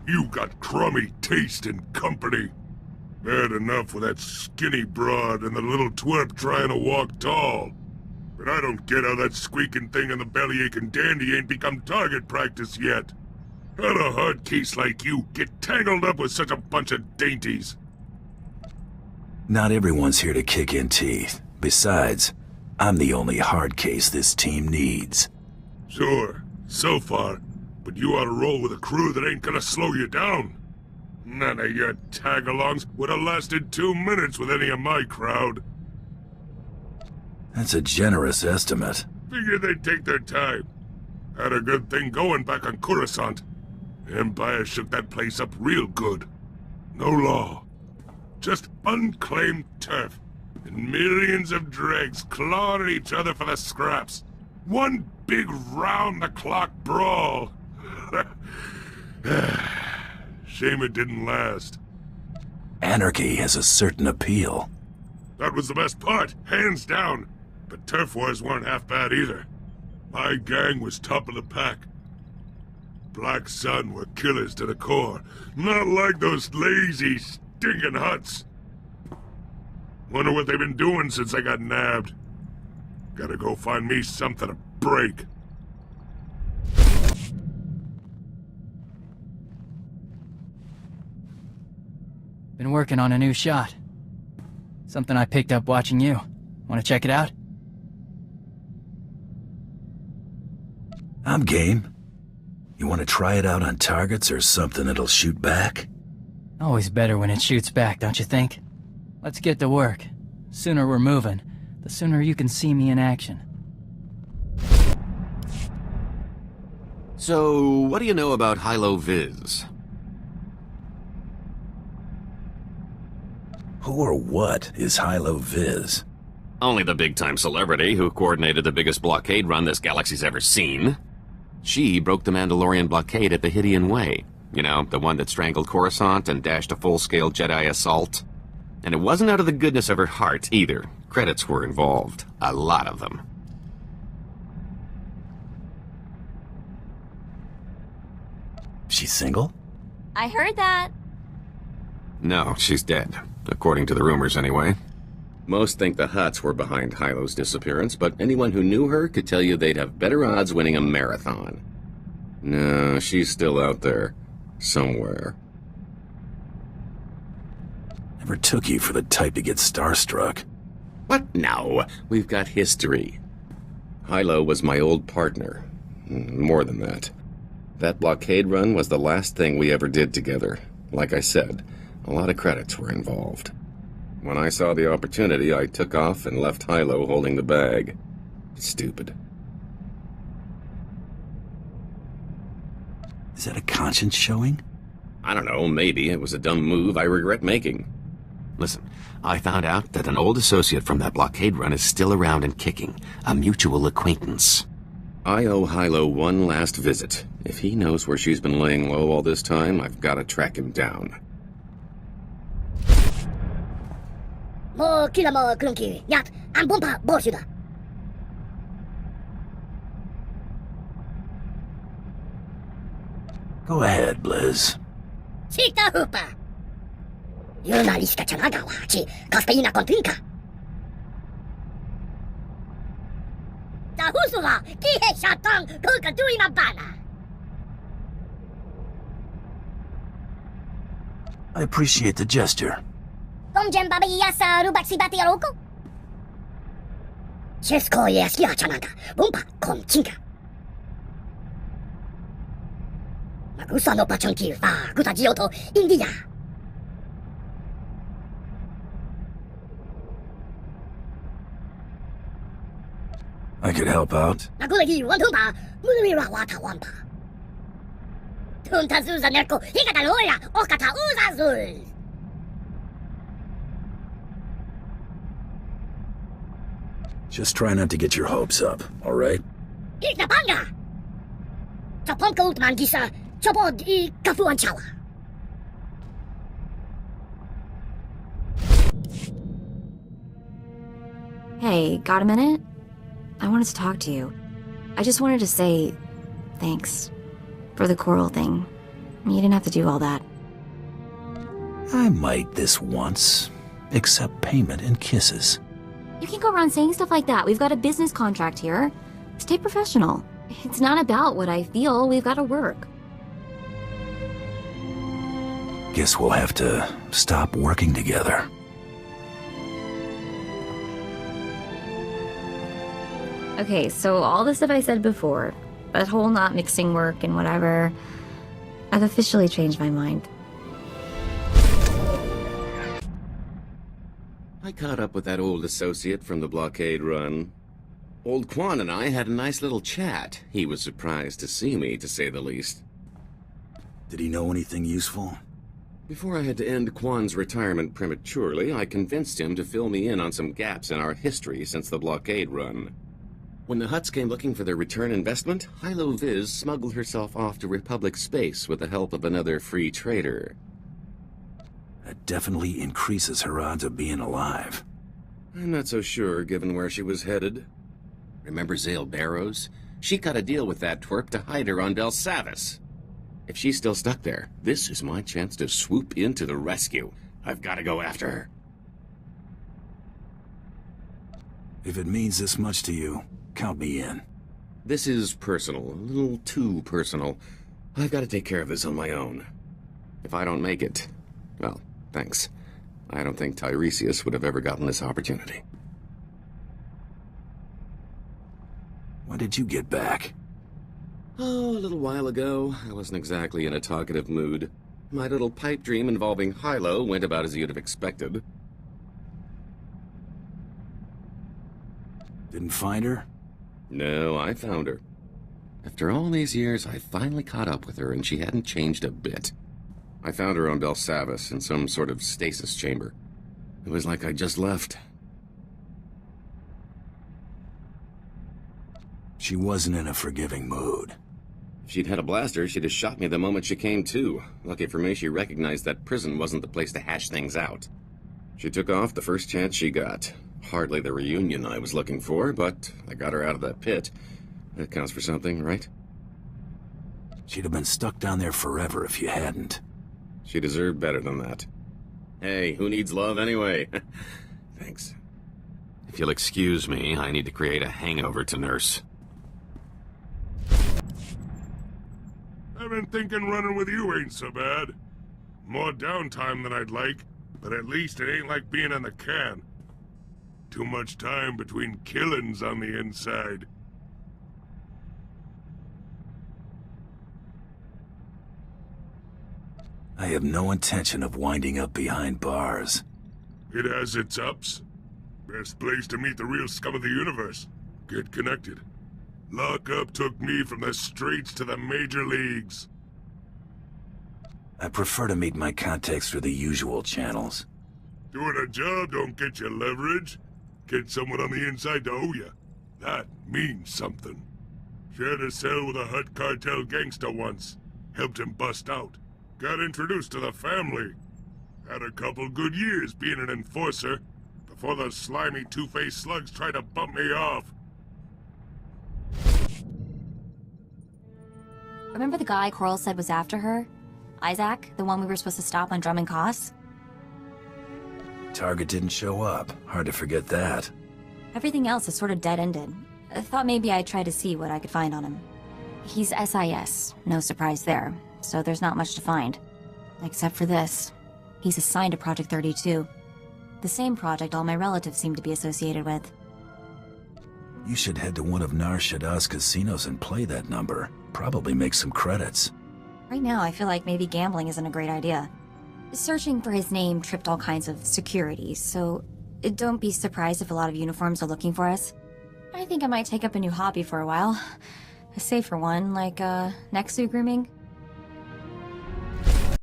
You got crummy taste and company. Bad enough with that skinny broad and the little twerp trying to walk tall. But I don't get how that squeaking thing in the belly-aching dandy ain't become target practice yet. How'd a hard case like you get tangled up with such a bunch of dainties? Not everyone's here to kick in teeth. Besides, I'm the only hard case this team needs. Sure, so far. But you ought to roll with a crew that ain't gonna slow you down. None of your tag-alongs would have lasted 2 minutes with any of my crowd. That's a generous estimate. Figured they'd take their time. Had a good thing going back on Coruscant. Empire shook that place up real good. No law. Just unclaimed turf. And millions of dregs clawing at each other for the scraps. One big round-the-clock brawl. Shame it didn't last. Anarchy has a certain appeal. That was the best part, hands down. But turf wars weren't half bad either. My gang was top of the pack. Black Sun were killers to the core. Not like those lazy, stinking huts. Wonder what they've been doing since I got nabbed. Gotta go find me something to break. Been working on a new shot. Something I picked up watching you. Want to check it out? I'm game. You want to try it out on targets or something that'll shoot back? Always better when it shoots back, don't you think? Let's get to work. Sooner we're moving, the sooner you can see me in action. So, what do you know about Hilo Viz? Who or what is Hilo Viz? Only the big-time celebrity who coordinated the biggest blockade run this galaxy's ever seen. She broke the Mandalorian blockade at the Hydian Way. You know, the one that strangled Coruscant and dashed a full-scale Jedi assault. And it wasn't out of the goodness of her heart, either. Credits were involved. A lot of them. She's single? I heard that. No, she's dead. According to the rumors, anyway. Most think the Hutts were behind Hilo's disappearance, but anyone who knew her could tell you they'd have better odds winning a marathon. No, she's still out there. Somewhere. Never took you for the type to get starstruck. What? No. We've got history. Hilo was my old partner. More than that. That blockade run was the last thing we ever did together. Like I said, a lot of credits were involved. When I saw the opportunity, I took off and left Hilo holding the bag. Stupid. Is that a conscience showing? I don't know, maybe. It was a dumb move I regret making. Listen, I found out that an old associate from that blockade run is still around and kicking. A mutual acquaintance. I owe Hilo one last visit. If he knows where she's been laying low all this time, I've got to track him down. Mo kila mo klunki, yat, an bompa borsuda. Go ahead, Blizz. Sikta hupa. Yuna liska chanagawa, chi, kaspeina kontrinka. Tahusula, kihe shatang, kuka duina bana. I appreciate the gesture. Domjen babi yasa rubaksi bati aroko? Chesko yaskia chananga, bompa konchinka. Magusa no pachanki fa, guta jioto, India. I could help out. Nagulagi wantumpa, mulira wata wampa. Tunta zuza nerko, hikata loya, okata uzazul. Just try not to get your hopes up, all right? Hikna panga. Taponka ultman gisa, chopod I kafuan chawa. Hey, got a minute? I wanted to talk to you. I just wanted to say thanks for the coral thing. You didn't have to do all that. I might this once. Accept payment in kisses. You can't go around saying stuff like that. We've got a business contract here. Stay professional. It's not about what I feel. We've got to work. Guess we'll have to stop working together. Okay, so all the stuff I said before, that whole not mixing work and whatever, I've officially changed my mind. I caught up with that old associate from the blockade run. Old Quan and I had a nice little chat. He was surprised to see me, to say the least. Did he know anything useful? Before I had to end Quan's retirement prematurely, I convinced him to fill me in on some gaps in our history since the blockade run. When the Hutts came looking for their return investment, Hilo Viz smuggled herself off to Republic space with the help of another free trader. That definitely increases her odds of being alive. I'm not so sure, given where she was headed. Remember Zale Barrows? She cut a deal with that twerp to hide her on Belsavis. If she's still stuck there, this is my chance to swoop in to the rescue. I've got to go after her. If it means this much to you, count me in. This is personal, a little too personal. I've got to take care of this on my own. If I don't make it, well, thanks. I don't think Tiresias would have ever gotten this opportunity. When did you get back? Oh, a little while ago. I wasn't exactly in a talkative mood. My little pipe dream involving Hilo went about as you'd have expected. Didn't find her? No, I found her. After all these years, I finally caught up with her, and she hadn't changed a bit. I found her on Belsavis in some sort of stasis chamber. It was like I just left. She wasn't in a forgiving mood. If she'd had a blaster, she'd have shot me the moment she came to. Lucky for me, she recognized that prison wasn't the place to hash things out. She took off the first chance she got. Hardly the reunion I was looking for, but I got her out of that pit. That counts for something, right? She'd have been stuck down there forever if you hadn't. She deserved better than that. Hey, who needs love anyway? Thanks. If you'll excuse me, I need to create a hangover to nurse. I've been thinking running with you ain't so bad. More downtime than I'd like, but at least it ain't like being in the can. Too much time between killings on the inside. I have no intention of winding up behind bars. It has its ups. Best place to meet the real scum of the universe. Get connected. Lockup took me from the streets to the major leagues. I prefer to meet my contacts through the usual channels. Doing a job don't get you leverage. Get someone on the inside to owe you. That means something. Shared a cell with a Hutt cartel gangster once. Helped him bust out. Got introduced to the family. Had a couple good years being an enforcer, before those slimy two-faced slugs tried to bump me off. Remember the guy Coral said was after her? Isaac, the one we were supposed to stop on Drummond Koss? Target didn't show up. Hard to forget that. Everything else is sort of dead-ended. I thought maybe I'd try to see what I could find on him. He's SIS, no surprise there, so there's not much to find. Except for this. He's assigned to Project 32. The same project all my relatives seem to be associated with. You should head to one of Nar Shaddah's casinos and play that number. Probably make some credits. Right now, I feel like maybe gambling isn't a great idea. Searching for his name tripped all kinds of security, so don't be surprised if a lot of uniforms are looking for us. I think I might take up a new hobby for a while. A safer one, like, Nexu grooming.